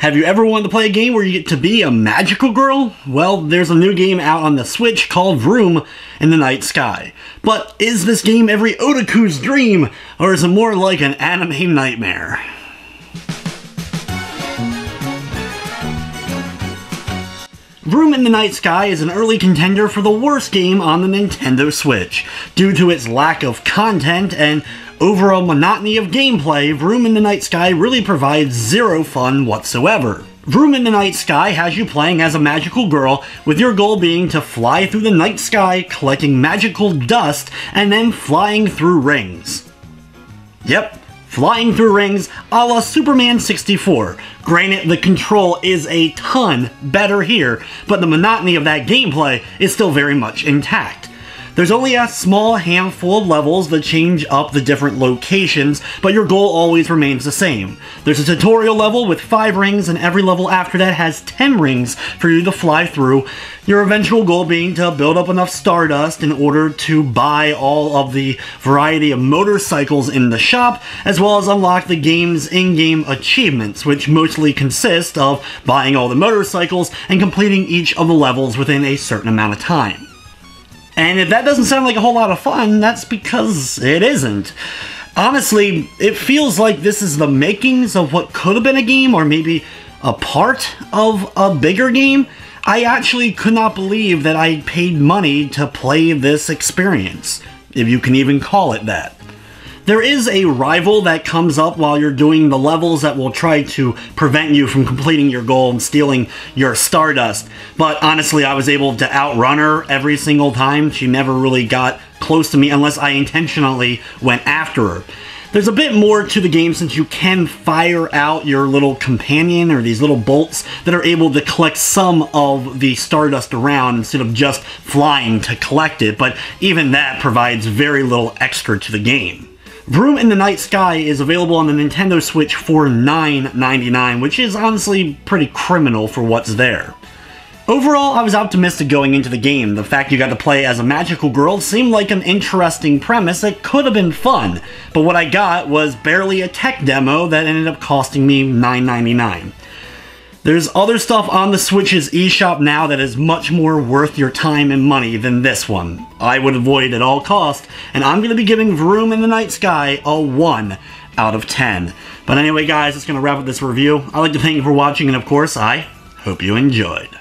Have you ever wanted to play a game where you get to be a magical girl? Well, there's a new game out on the Switch called Vroom in the Night Sky. But is this game every otaku's dream, or is it more like an anime nightmare? Vroom in the Night Sky is an early contender for the worst game on the Nintendo Switch. Due to its lack of content and overall monotony of gameplay, Vroom in the Night Sky really provides zero fun whatsoever. Vroom in the Night Sky has you playing as a magical girl, with your goal being to fly through the night sky collecting magical dust and then flying through rings. Yep. Flying through rings a la Superman 64. Granted, the control is a ton better here, but the monotony of that gameplay is still very much intact. There's only a small handful of levels that change up the different locations, but your goal always remains the same. There's a tutorial level with 5 rings, and every level after that has 10 rings for you to fly through, your eventual goal being to build up enough stardust in order to buy all of the variety of motorcycles in the shop, as well as unlock the game's in-game achievements, which mostly consist of buying all the motorcycles and completing each of the levels within a certain amount of time. And if that doesn't sound like a whole lot of fun, that's because it isn't. Honestly, it feels like this is the makings of what could have been a game, or maybe a part of a bigger game. I actually could not believe that I paid money to play this experience, if you can even call it that. There is a rival that comes up while you're doing the levels that will try to prevent you from completing your goal and stealing your stardust, but honestly I was able to outrun her every single time. She never really got close to me unless I intentionally went after her. There's a bit more to the game since you can fire out your little companion, or these little bolts that are able to collect some of the stardust around instead of just flying to collect it, but even that provides very little extra to the game. Vroom in the Night Sky is available on the Nintendo Switch for $9.99, which is honestly pretty criminal for what's there. Overall, I was optimistic going into the game. The fact you got to play as a magical girl seemed like an interesting premise that could have been fun, but what I got was barely a tech demo that ended up costing me $9.99. There's other stuff on the Switch's eShop now that is much more worth your time and money than this one. I would avoid at all costs, and I'm going to be giving Vroom in the Night Sky a 1 out of 10. But anyway guys, that's going to wrap up this review. I'd like to thank you for watching, and of course, I hope you enjoyed.